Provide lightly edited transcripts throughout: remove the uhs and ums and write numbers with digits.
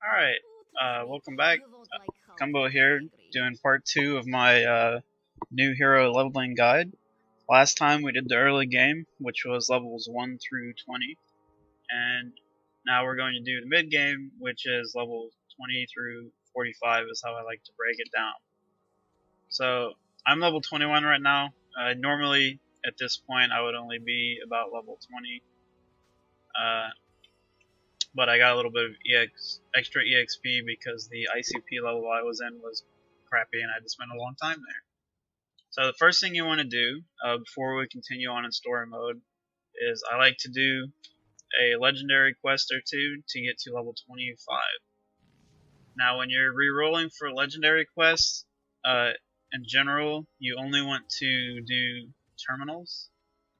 Alright, welcome back. Kumbo here, doing part 2 of my new hero leveling guide. Last time we did the early game, which was levels 1 through 20, and now we're going to do the mid game, which is levels 20 through 45 is how I like to break it down. So, I'm level 21 right now. Normally, at this point, I would only be about level 20. But I got a little bit of extra EXP because the ICP level I was in was crappy and I had to spend a long time there. So the first thing you want to do before we continue on in story mode is I like to do a legendary quest or two to get to level 25. Now when you're re-rolling for legendary quests, in general, you only want to do terminals.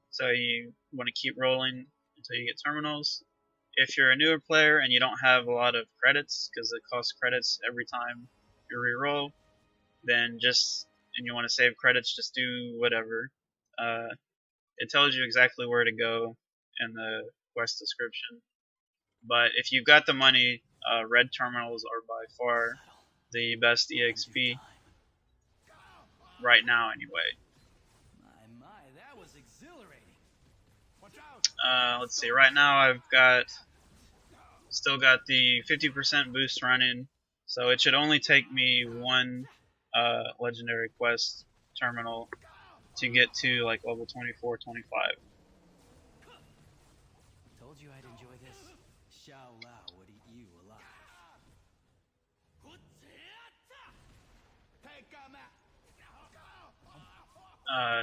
So you want to keep rolling until you get terminals. If you're a newer player and you don't have a lot of credits, because it costs credits every time you reroll, then and you want to save credits, just do whatever. It tells you exactly where to go in the quest description. But if you've got the money, red terminals are by far the best EXP right now, anyway. Let's see. Right now, I've still got the 50% boost running, so it should only take me one legendary quest terminal to get to like level 24, 25. Told you I'd enjoy this. Xiao Lao would eat you alive.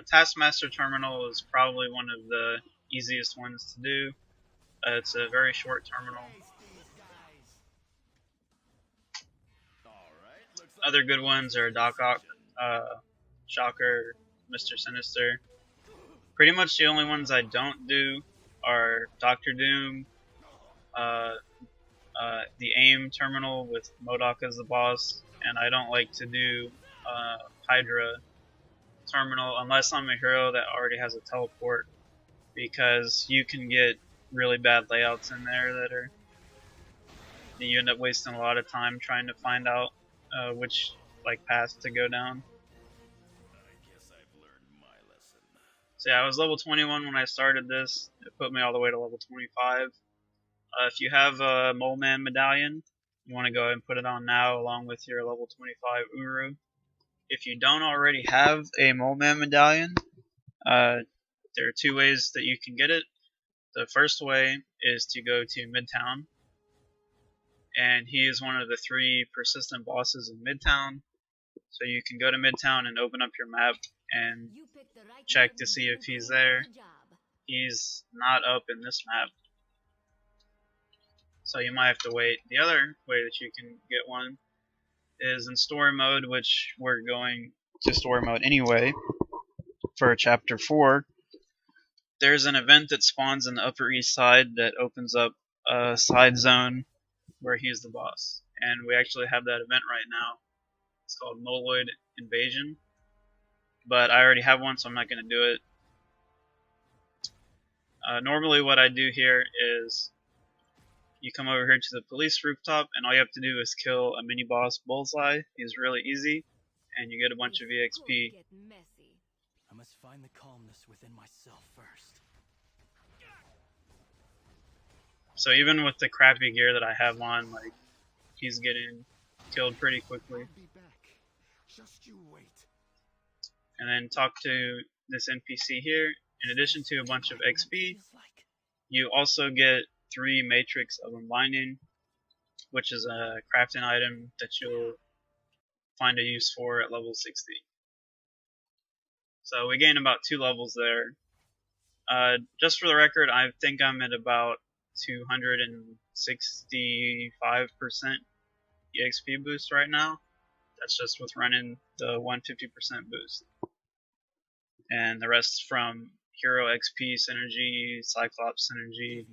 Taskmaster terminal is probably one of the easiest ones to do. It's a very short terminal. Other good ones are Doc Ock, Shocker, Mr. Sinister. Pretty much the only ones I don't do are Doctor Doom, the AIM terminal with MODOK as the boss, and I don't like to do Hydra terminal unless I'm a hero that already has a teleport, because you can get really bad layouts in there that you end up wasting a lot of time trying to find out which path to go down. So yeah, I was level 21 when I started this. It put me all the way to level 25. If you have a Mole Man medallion, you want to go ahead and put it on now along with your level 25 Uru. If you don't already have a Mole Man medallion, there are two ways that you can get it. The first way is to go to Midtown, and he is one of the 3 persistent bosses in Midtown. So you can go to Midtown and open up your map and check to see if he's there. He's not up in this map, so you might have to wait. The other way that you can get one is in story mode, which we're going to story mode anyway for chapter 4. There's an event that spawns in the Upper East Side that opens up a side zone where he's the boss, and we actually have that event right now. It's called Moloid Invasion, but I already have one, so I'm not going to do it. Normally what I do here is you come over here to the police rooftop, and all you have to do is kill a mini boss Bullseye. He's really easy, and you get a bunch of EXP. I must find the calmness within myself first. So even with the crappy gear that I have on, he's getting killed pretty quickly. Just you wait. And then talk to this NPC here. In addition to a bunch of XP, you also get 3 Matrix of Unbinding, which is a crafting item that you'll find a use for at level 60. So we gain about 2 levels there. Just for the record, I think I'm at about 265% EXP boost right now. That's just with running the 150% boost. And the rest from Hero XP synergy, Cyclops synergy,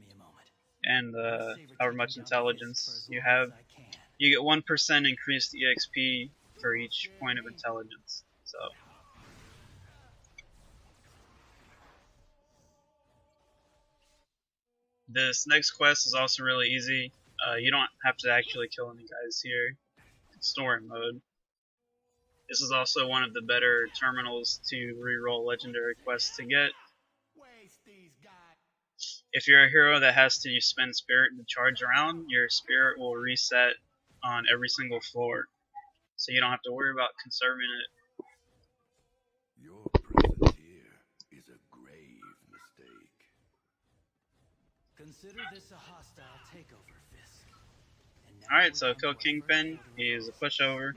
and however much intelligence you have. You get 1% increased EXP for each point of intelligence. So this next quest is also really easy. You don't have to actually kill any guys here. It's story mode. This is also one of the better terminals to reroll legendary quests to get. If you're a hero that has to spend spirit to charge around, your spirit will reset on every single floor. So you don't have to worry about conserving it. Your presence here is a grave mistake. Consider this a hostile takeover, Fisk. Alright, so kill Kingpin. He is a pushover.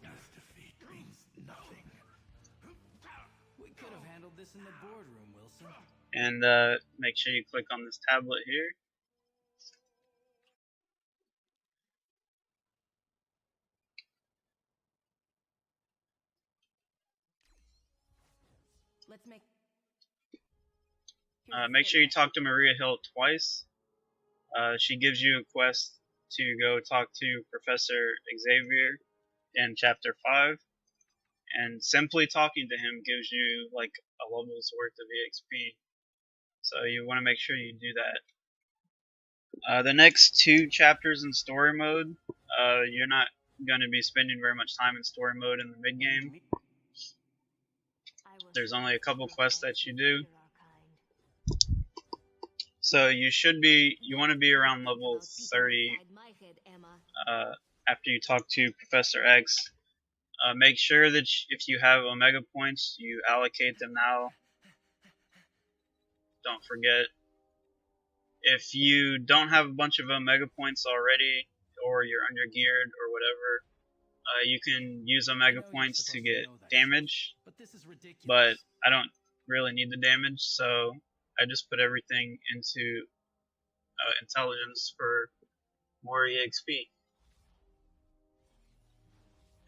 This defeat means nothing. We could have handled this in the boardroom, Wilson. And make sure you click on this tablet here. Let's Make sure you talk to Maria Hill twice. She gives you a quest to go talk to Professor Xavier in Chapter 5. And simply talking to him gives you like a level's worth of EXP. So you want to make sure you do that. The next 2 chapters in story mode, you're not going to be spending very much time in story mode in the mid game. There's only a couple quests that you do. So you want to be around level 30 after you talk to Professor X. Make sure that if you have Omega points, you allocate them now. Don't forget. If you don't have a bunch of Omega points already, or you're undergeared or whatever, you can use Omega points to get damage, but I don't really need the damage, so I just put everything into intelligence for more EXP.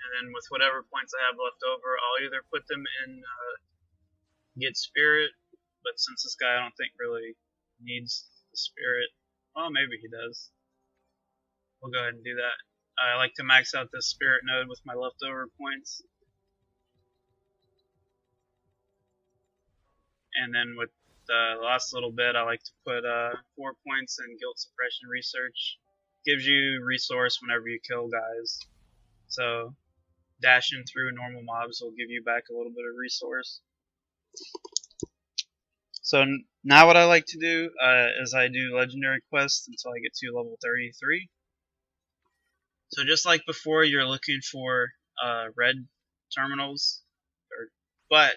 And then with whatever points I have left over, I'll either put them in get spirit, but since this guy I don't think really needs the spirit, well maybe he does. We'll go ahead and do that. I like to max out this spirit node with my leftover points. And then with the last little bit, I like to put 4 points in guilt suppression research. Gives you resource whenever you kill guys. So dashing through normal mobs will give you back a little bit of resource. So now what I like to do is I do legendary quests until I get to level 33. So just like before, you're looking for red terminals, but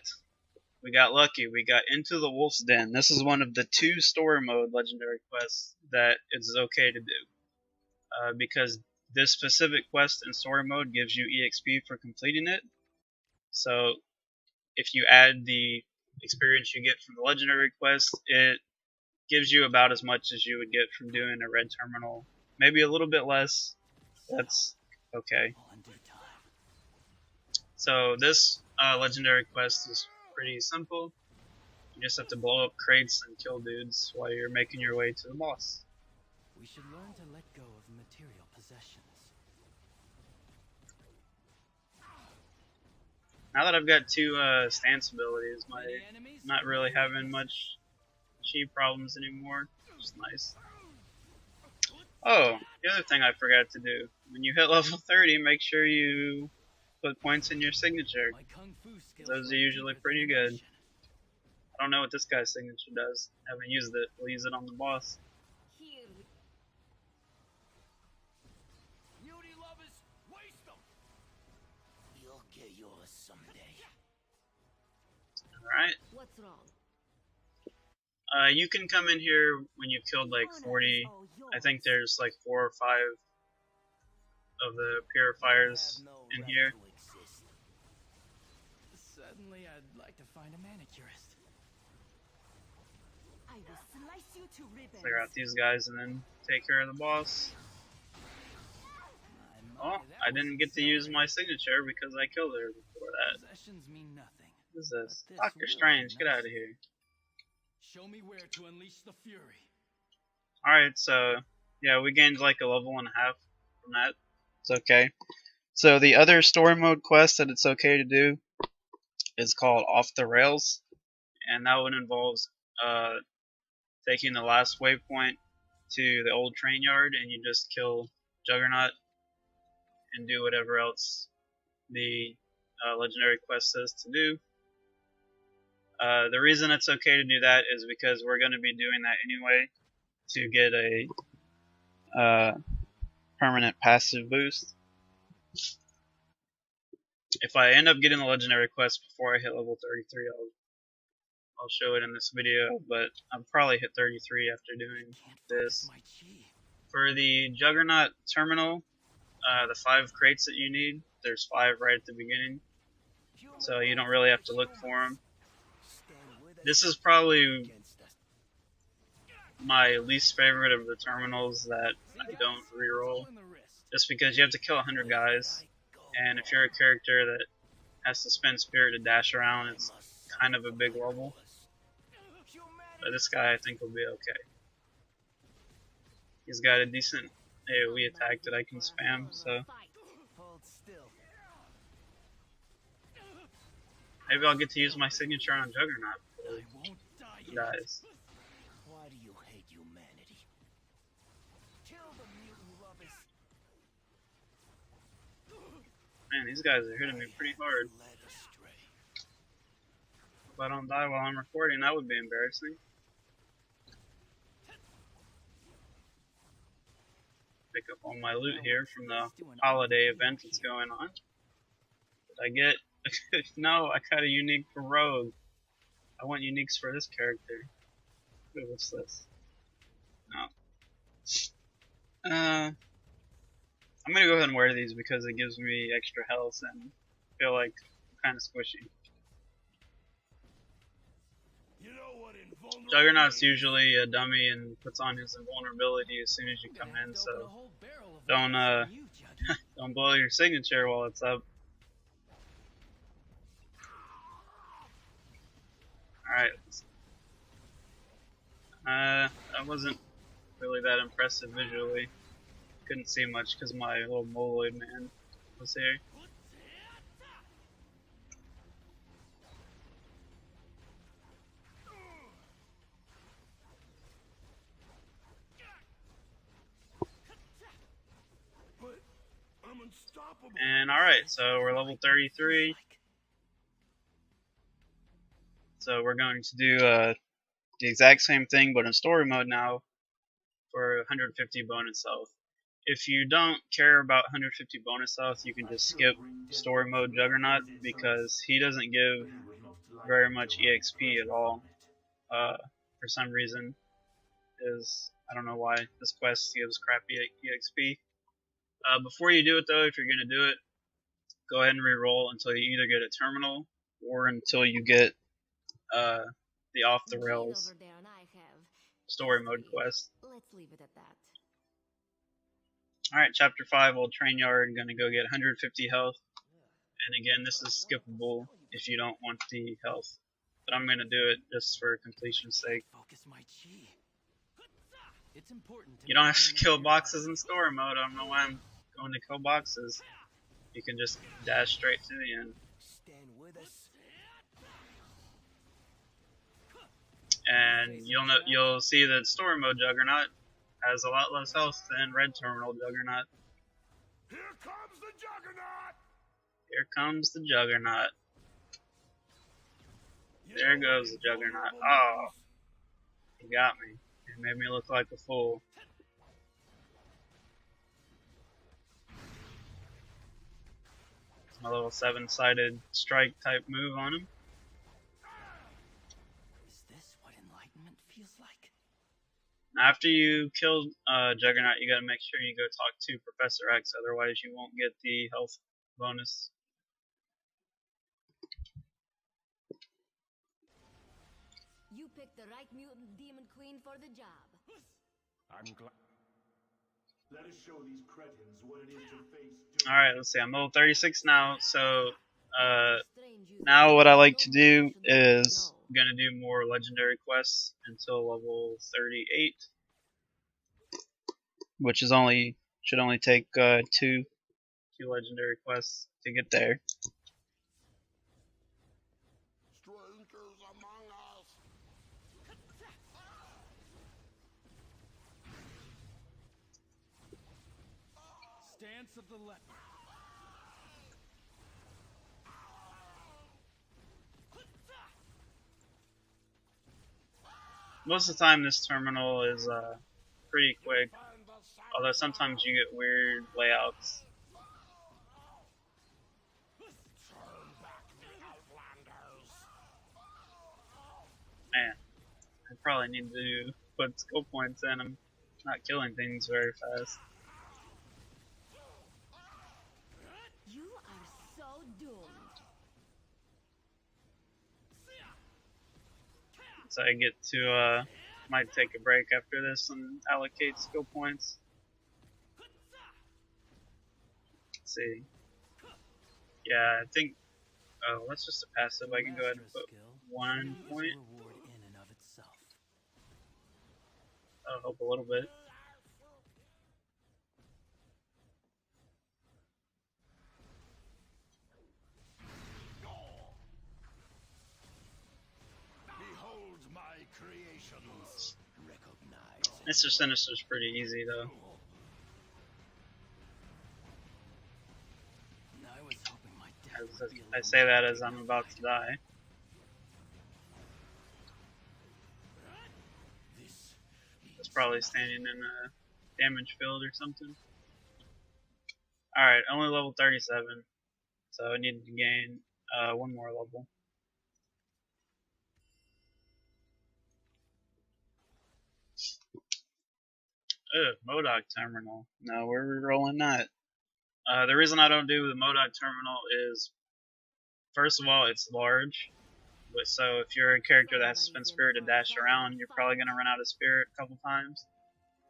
we got lucky. We got Into the Wolf's Den. This is one of the 2 story mode legendary quests that it's okay to do. Because this specific quest in story mode gives you EXP for completing it. So if you add the experience you get from the legendary quest, it gives you about as much as you would get from doing a red terminal. Maybe a little bit less. That's okay. So this legendary quest is pretty simple. You just have to blow up crates and kill dudes while you're making your way to the boss. We should learn to let go of material possessions. Now that I've got 2 stance abilities, I'm not really having much chi problems anymore, which is nice. Oh, the other thing I forgot to do. When you hit level 30, make sure you put points in your signature. Those are usually pretty good. I don't know what this guy's signature does. I haven't used it. We'll use it on the boss. Alright. What's wrong? You can come in here when you've killed like 40. I think there's like 4 or 5 of the purifiers in here. Suddenly, I'd like to find a manicurist. I will slice you to ribbons. Clear out these guys and then take care of the boss. Oh, I didn't get to use my signature because I killed her before that. Possessions mean nothing. What is this? Doctor Strange, get out of here. Show me where to unleash the fury. Alright, so yeah, we gained like a level and a half from that. It's okay. So the other story mode quest that it's okay to do is called Off the Rails, and that one involves taking the last waypoint to the old train yard, and you just kill Juggernaut and do whatever else the legendary quest says to do. The reason it's okay to do that is because we're going to be doing that anyway to get a permanent passive boost. If I end up getting the legendary quest before I hit level 33, I'll show it in this video, but I'll probably hit 33 after doing this. For the Juggernaut terminal, the 5 crates that you need, there's 5 right at the beginning, so you don't really have to look for them. This is probably my least favorite of the terminals that I don't reroll, just because you have to kill 100 guys, and if you're a character that has to spend spirit to dash around, it's kind of a big level. But this guy I think will be okay. He's got a decent AoE attack that I can spam, so maybe I'll get to use my signature on Juggernaut before he dies. Why do you hate humanity? Man, these guys are hitting me pretty hard. If I don't die while I'm recording, that would be embarrassing. Pick up all my loot here from the holiday event that's going on. Did I get... No, I got a unique for Rogue. I want uniques for this character. Ooh, what's this? No. I'm gonna go ahead and wear these because it gives me extra health and I feel like I'm kinda squishy. Juggernaut's usually a dummy and puts on his invulnerability as soon as you come in, so don't don't blow your signature while it's up. Alright. That wasn't really that impressive visually. Couldn't see much because my little moloid man was here. And alright, so we're level 33. So we're going to do the exact same thing but in story mode now for 150 bonus health. If you don't care about 150 bonus health, you can just skip story mode Juggernaut because he doesn't give very much EXP at all. For some reason, I don't know why this quest gives crappy EXP. Before you do it though, if you're going to do it, go ahead and re-roll until you either get a terminal or until you get the off the rails story mode quest. Let's leave it at that. Alright, chapter 5, Old Train Yard, gonna go get 150 health. And again, this is skippable if you don't want the health. But I'm gonna do it just for completion's sake. You don't have to kill boxes in story mode. I don't know why I'm going to kill boxes. You can just dash straight to the end. And you'll see that story mode Juggernaut has a lot less health than red terminal Juggernaut. Here comes the Juggernaut! Here comes the Juggernaut. There goes the Juggernaut. Oh, he got me. He made me look like a fool. It's my little 7-sided strike type move on him. After you kill Juggernaut, you gotta make sure you go talk to Professor X, otherwise you won't get the health bonus. You picked the right mutant demon queen for the job. I'm glad. Let us show these cretins what it is to face. Alright, let's see, I'm level 36 now, so now what I like to do is I'm gonna do more legendary quests until level 38, which is should only take two legendary quests to get there. Strangers among us. Dance of the leopard. Most of the time, this terminal is pretty quick. Although sometimes you get weird layouts. Man, I probably need to put skill points in. I'm not killing things very fast. You are so doomed. So I get to might take a break after this and allocate skill points. Let's see. Yeah, I think. Oh, that's just a passive. I can go ahead and put 1 point. That'll help a little bit. Behold my creations. Recognize. Mr. Sinister's pretty easy though. I say that as I'm about to die. It's probably standing in a damage field or something. Alright, only level 37. So I need to gain 1 more level. Ugh, MODOK terminal. No, we're rolling that. The reason I don't do the MODOK terminal is, first of all, it's large. So if you're a character that has to spend spirit to dash around, you're probably going to run out of spirit a couple times.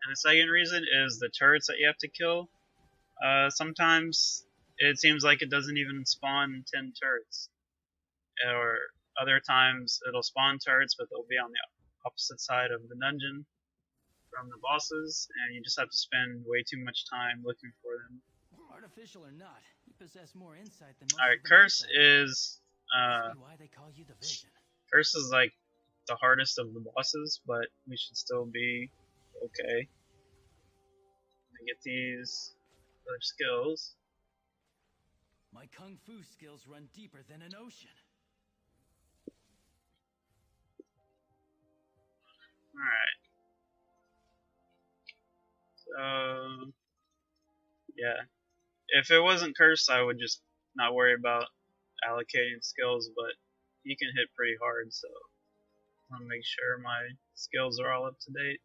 And the second reason is the turrets that you have to kill. Sometimes it seems like it doesn't even spawn 10 turrets. Or other times it'll spawn turrets, but they'll be on the opposite side of the dungeon from the bosses, and you just have to spend way too much time looking for them. Artificial or not, you possess more insight than most. Alright, Curse is why they call you the Vision. Curse is like the hardest of the bosses, but we should still be okay. I get these other skills. My kung fu skills run deeper than an ocean. Alright. So yeah. If it wasn't Curse, I would just not worry about allocating skills, but he can hit pretty hard, so I want to make sure my skills are all up to date.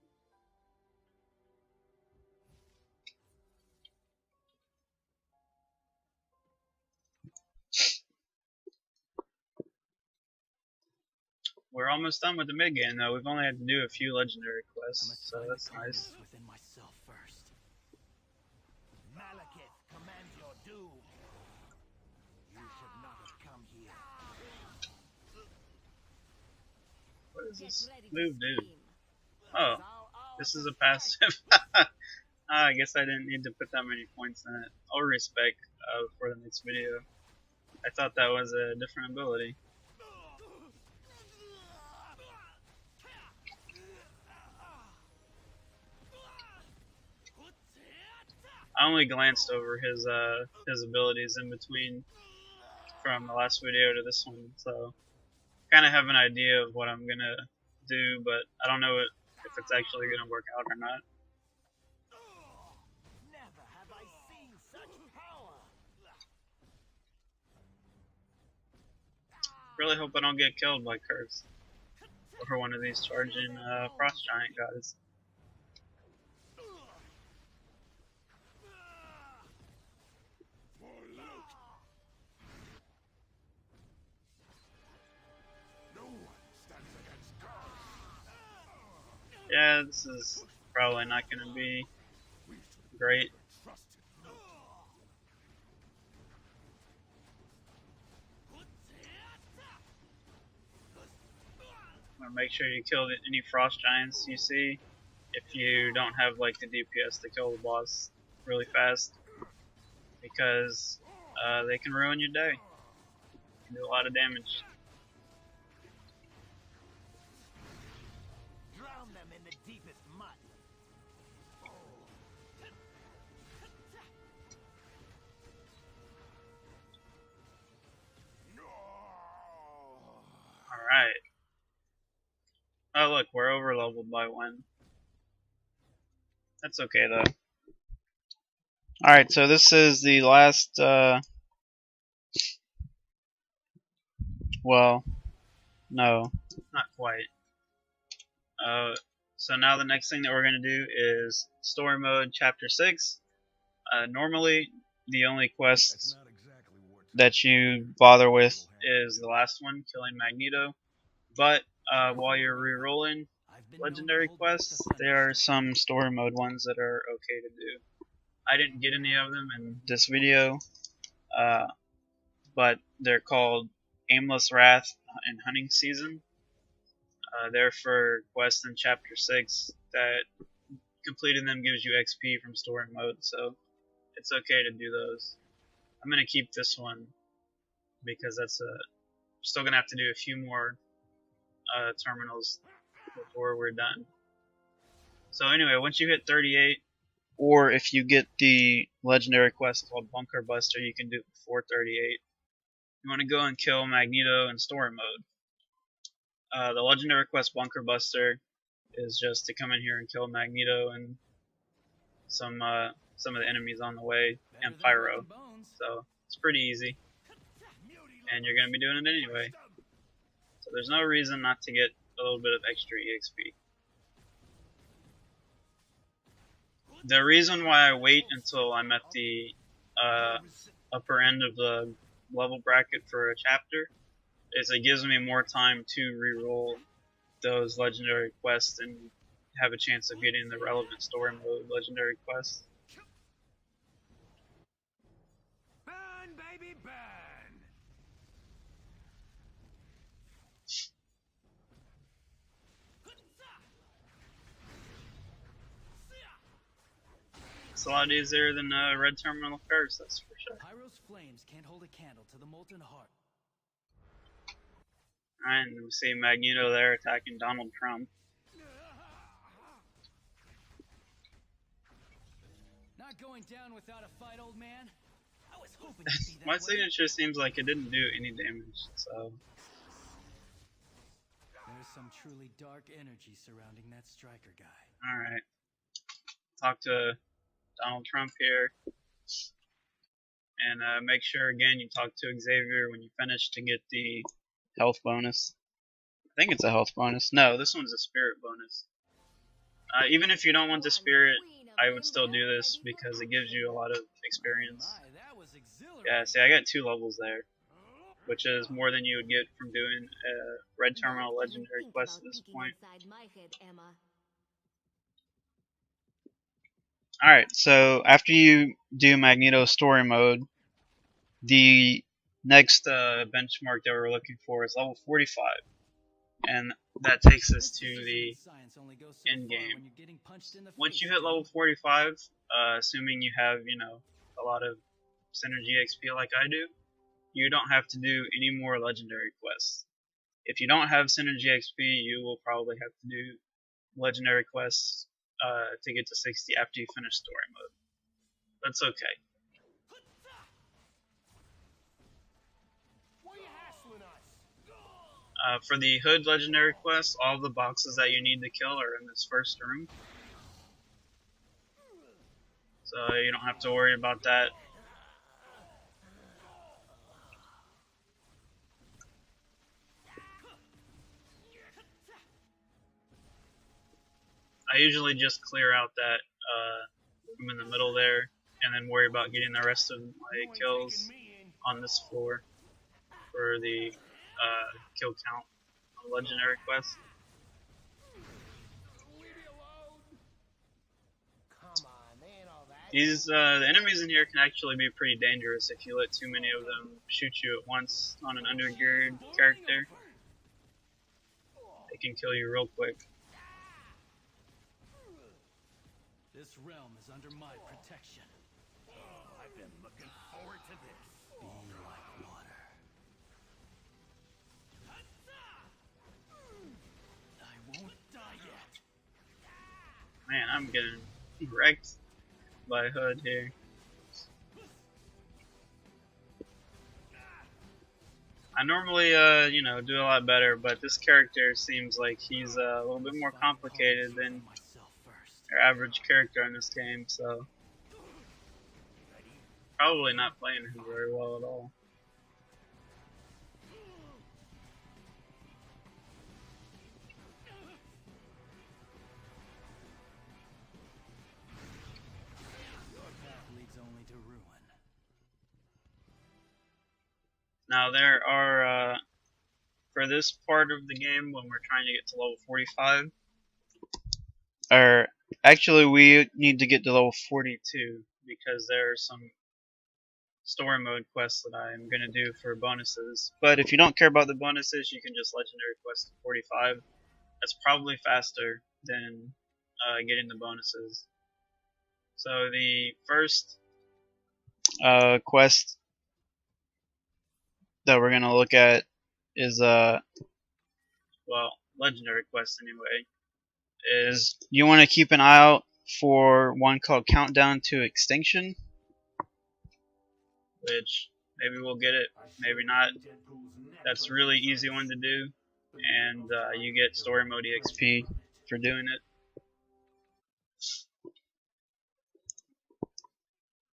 We're almost done with the mid game though. We've only had to do a few legendary quests, so that's nice. Within myself first. Malekith, command your doom. You should not have come here. What does Get this ready to move do? scream. Oh, this is a passive. I guess I didn't need to put that many points in it. I'll respec for the next video. I thought that was a different ability. I only glanced over his abilities in between from the last video to this one, so kind of have an idea of what I'm gonna do, but I don't know if it's actually gonna work out or not. Never have I seen such power. Really hope I don't get killed by Curse or one of these charging Frost Giant guys. Yeah, this is probably not going to be great. Make sure you kill any Frost Giants you see if you don't have like the DPS to kill the boss really fast, because they can ruin your day. They can do a lot of damage. Drown them in the deepest mud. told by when. That's okay though. Alright, so this is the last, well, no, not quite. So now the next thing that we're going to do is Story Mode Chapter 6. Normally, the only quest that you bother with is the last one, killing Magneto. But while you're re-rolling legendary quests, there are some story mode ones that are okay to do. I didn't get any of them in this video, but they're called Aimless Wrath and Hunting Season. They're for quests in Chapter 6 that completing them gives you XP from story mode, so it's okay to do those. I'm going to keep this one because that's still going to have to do a few more terminals before we're done. So anyway, once you hit 38, or if you get the legendary quest called Bunker Buster, you can do it before 38. You want to go and kill Magneto in story mode. The legendary quest Bunker Buster is just to come in here and kill Magneto and some of the enemies on the way, and Pyro. So it's pretty easy, and you're going to be doing it anyway. So there's no reason not to get a little bit of extra EXP. The reason why I wait until I'm at the upper end of the level bracket for a chapter is it gives me more time to re-roll those legendary quests and have a chance of getting the relevant story mode legendary quests. Burn, baby, burn! It's a lot easier than Red Terminal Curse, that's for sure. Pyro's flames can't hold a candle to the molten heart. And we see Magneto there attacking Donald Trump. Not going down without a fight, old man. I was hoping you'd be that My way. signature seems like it didn't do any damage, so There's some truly dark energy surrounding that striker guy. alright. Talk to Donald Trump here. And make sure again you talk to Xavier when you finish to get the health bonus. I think it's a health bonus. No, this one's a spirit bonus. Even if you don't want the spirit, I would still do this because it gives you a lot of experience. My, that was exhilarating. Yeah, see, I got 2 levels there, which is more than you would get from doing a Red Terminal Legendary quest at this point. Alright, so after you do Magneto story mode, the next benchmark that we're looking for is level 45. And that takes us to the end game. Once you hit level 45, assuming you have, a lot of Synergy XP like I do, you don't have to do any more legendary quests. If you don't have Synergy XP, you will probably have to do legendary quests to get to 60 after you finish story mode. That's okay. For the Hood legendary quest, all the boxes that you need to kill are in this first room. So you don't have to worry about that. I usually just clear out that room in the middle there, and then worry about getting the rest of my kills on this floor for the kill count on the legendary quest. These the enemies in here can actually be pretty dangerous if you let too many of them shoot you at once on an undergeared character. They can kill you real quick. This realm is under my protection. I've been looking forward to this. Be like water. I won't die yet. Man, I'm getting wrecked by Hood here. I normally, you know, do a lot better, but this character seems like he's a little bit more complicated than Myself first. your average character in this game, so probably not playing him very well at all. Your path leads only to ruin. Now there are, for this part of the game, when we're trying to get to level 45, or actually we need to get to level 42 because there are some story mode quests that I'm going to do for bonuses. But if you don't care about the bonuses, you can just legendary quest to 45. That's probably faster than getting the bonuses. So the first quest that we're going to look at is, well, legendary quest anyway, is you want to keep an eye out for one called Countdown to Extinction, which maybe we'll get it, maybe not. That's a really easy one to do, and you get story mode EXP for doing it.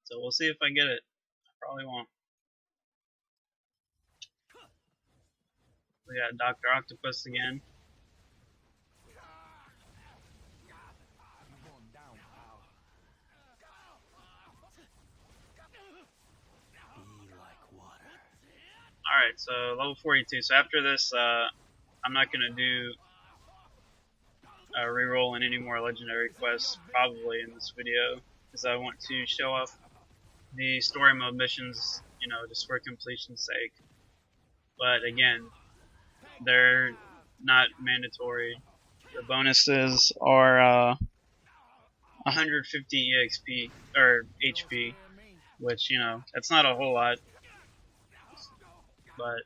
So we'll see if I get it. I probably won't. We got Dr. Octopus again. Be like water. Alright, so level 42. So after this, I'm not going to do re-rolling any more legendary quests probably in this video, because I want to show off the story mode missions, you know, just for completion's sake. But again, they're not mandatory. The bonuses are 150 EXP or HP, which, you know, that's not a whole lot, but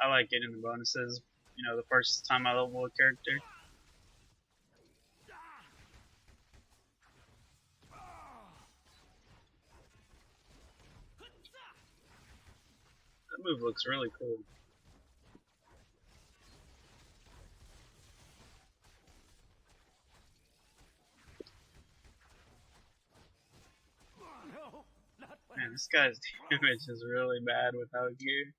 I like getting the bonuses, you know, the first time I level a character. That move looks really cool. Man, this guy's damage is really bad without gear.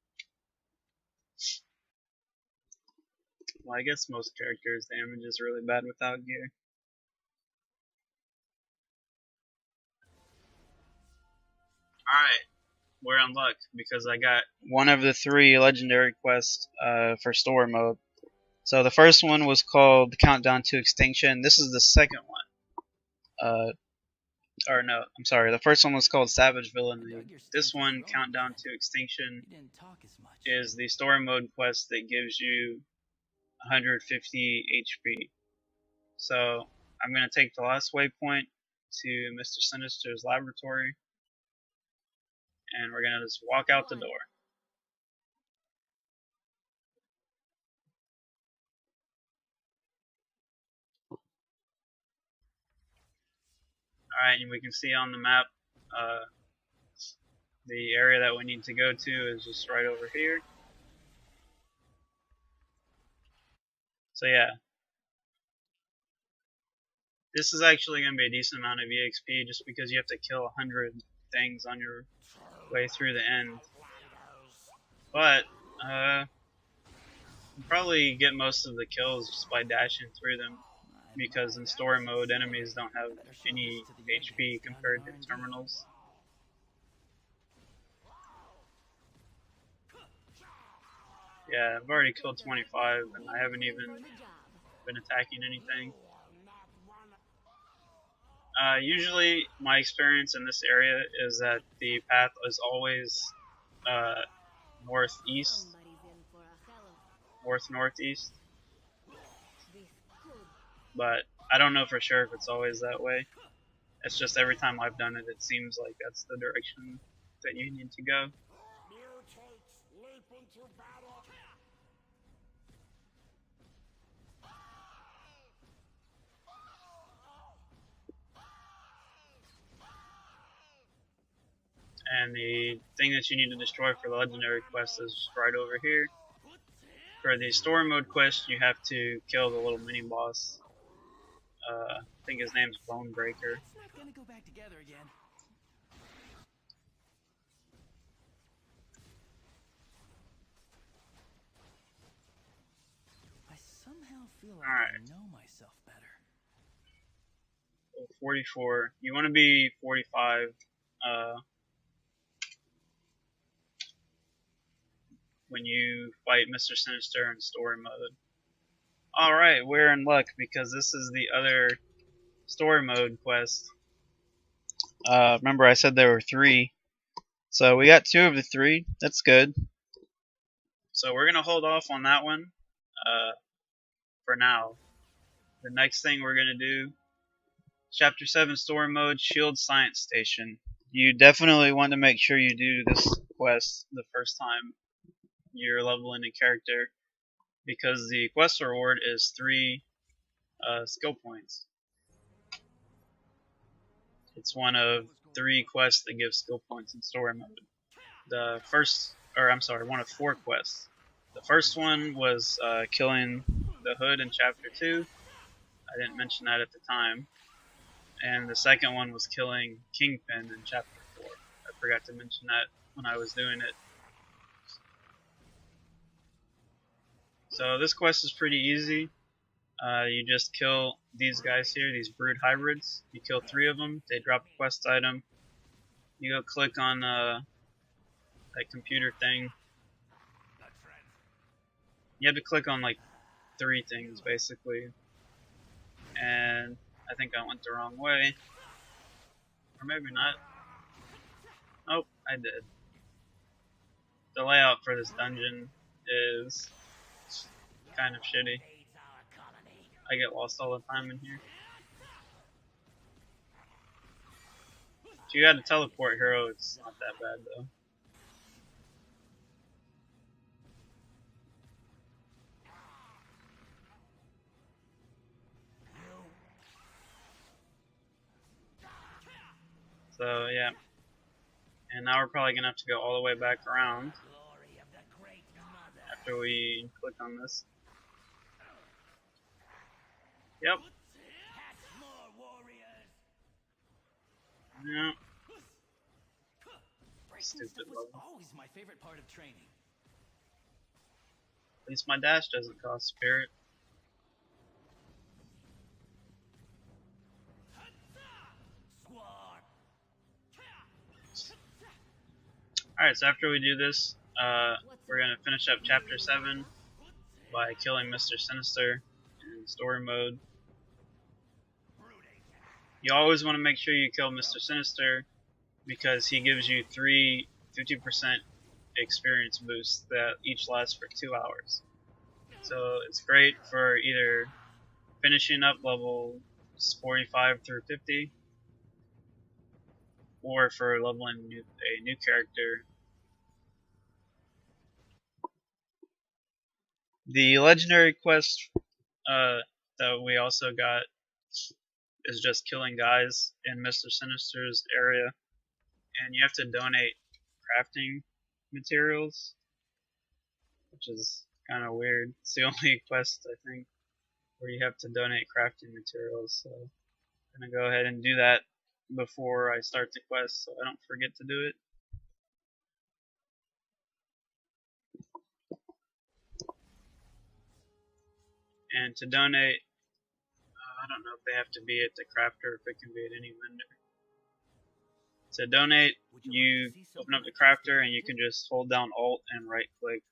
Well, I guess most characters' damage is really bad without gear. Alright, we're in luck because I got one of the 3 legendary quests for story mode. So the first one was called Countdown to Extinction. This is the second one. Or no, I'm sorry. The first one was called Savage Villainy. This one, Countdown to Extinction, You didn't talk as much. is the story mode quest that gives you 150 HP. So I'm going to take the last waypoint to Mr. Sinister's laboratory, and we're going to just walk out the door. Alright, and we can see on the map the area that we need to go to is just right over here. So yeah, this is actually going to be a decent amount of EXP just because you have to kill 100 things on your way through the end. But you probably get most of the kills just by dashing through them, because in story mode enemies don't have any HP compared to terminals. Yeah, I've already killed 25 and I haven't even been attacking anything. Usually my experience in this area is that the path is always northeast, northeast, but I don't know for sure if it's always that way. It's just every time I've done it, it seems like that's the direction that you need to go. And the thing that you need to destroy for the legendary quest is right over here. For the story mode quest, you have to kill the little mini boss. I think his name's Bonebreaker. It's not gonna go back together again. I somehow feel like I know myself better. 44. You want to be 45. When you fight Mr. Sinister in story mode. Alright, we're in luck because this is the other story mode quest. Remember I said there were 3. So we got 2 of the 3. That's good. So we're going to hold off on that one for now. The next thing we're going to do, Chapter 7 story mode, Shield Science Station. You definitely want to make sure you do this quest the first time you're leveling a character, because the quest reward is 3 skill points. It's one of 3 quests that give skill points in story mode. The first, or I'm sorry, one of 4 quests. The first one was killing the Hood in Chapter 2. I didn't mention that at the time. And the second one was killing Kingpin in Chapter 4. I forgot to mention that when I was doing it. So this quest is pretty easy. You just kill these guys here, these brood hybrids. You kill 3 of them, they drop a quest item. You go click on that computer thing. You have to click on like 3 things basically. And I think I went the wrong way. Or maybe not. Oh, I did. The layout for this dungeon is kind of shitty. I get lost all the time in here. If you had a teleport hero, it's not that bad though. So yeah. And now we're probably gonna have to go all the way back around after we click on this. Yep. Yeah. Stupid level. Always my favorite part of training. At least my dash doesn't cost spirit. Alright, so after we do this, we're going to finish up Chapter 7 by killing Mr. Sinister in story mode. You always want to make sure you kill Mr. Sinister because he gives you 3 50% experience boosts that each last for 2 hours. So it's great for either finishing up levels 45 through 50 or for leveling a new character. The legendary quest that we also got is just killing guys in Mr. Sinister's area, and you have to donate crafting materials, which is kind of weird. It's the only quest, I think, where you have to donate crafting materials, so I'm going to go ahead and do that before I start the quest so I don't forget to do it. And to donate, I don't know if they have to be at the crafter or if it can be at any vendor. To donate, you open up the crafter and you can just hold down Alt and right click,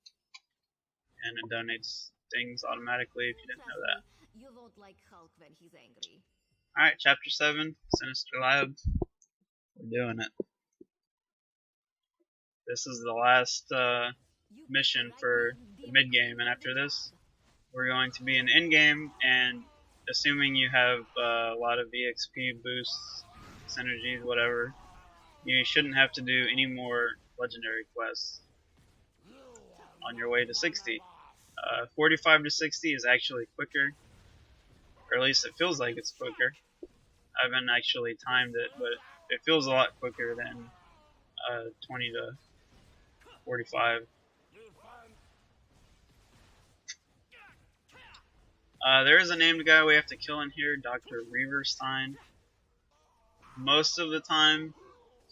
and it donates things automatically if you didn't know that. You won't like Hulk when he's angry. Alright, Chapter 7, Sinister Lab. We're doing it. This is the last mission for the mid-game, and after this, we're going to be in endgame, and assuming you have a lot of EXP boosts, synergies, whatever, you shouldn't have to do any more legendary quests on your way to 60. 45 to 60 is actually quicker, or at least it feels like it's quicker. I haven't actually timed it, but it feels a lot quicker than 20 to 45. There is a named guy we have to kill in here, Dr. Reaverstein. Most of the time,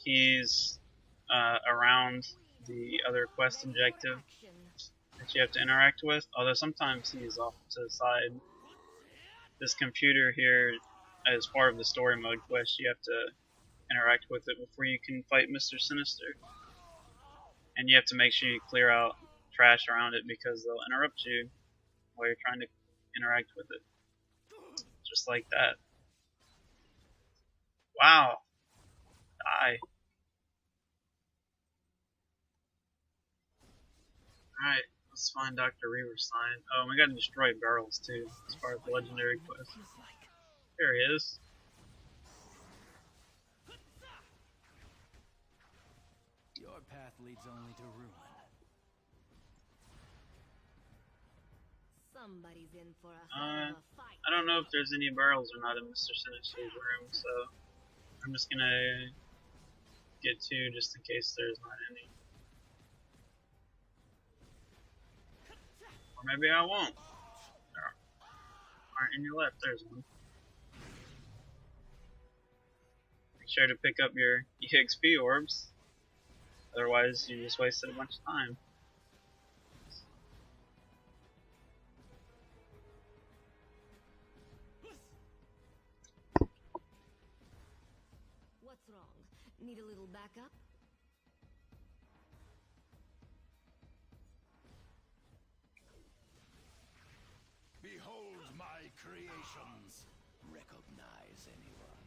he's around the other quest objective that you have to interact with, although sometimes he's off to the side. This computer here, as part of the story mode quest, you have to interact with it before you can fight Mr. Sinister. And you have to make sure you clear out trash around it because they'll interrupt you while you're trying to interact with it. Just like that. Wow. Die. Alright, let's find Dr. Reaverstein. Oh, we gotta destroy barrels too, as part of the legendary quest. There he is. Your path leads only to ruin. Somebody's in for a hell of a fight. I don't know if there's any barrels or not in Mr. Sinister's room, so I'm just gonna get two just in case there's not any. Or maybe I won't. There aren't any left. There's one. Make sure to pick up your EXP orbs. Otherwise, you just wasted a bunch of time. What's wrong? Need a little backup? Behold my creations. Recognize anyone.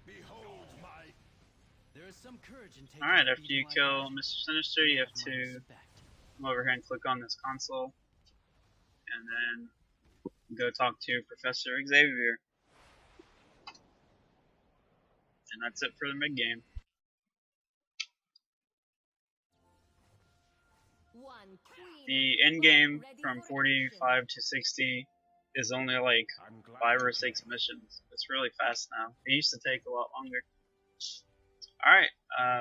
Behold my... There is some courage in taking. Alright, after you kill Mr. Sinister, you have to come over here and click on this console. And then go talk to Professor Xavier. And that's it for the mid game. The end game from 45 to 60 is only like 5 or 6 missions. It's really fast now. It used to take a lot longer. Alright,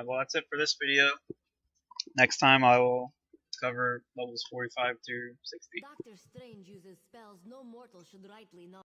well that's it for this video. Next time I will cover levels 45 through 60. Doctor Strange uses spells no mortal should rightly know.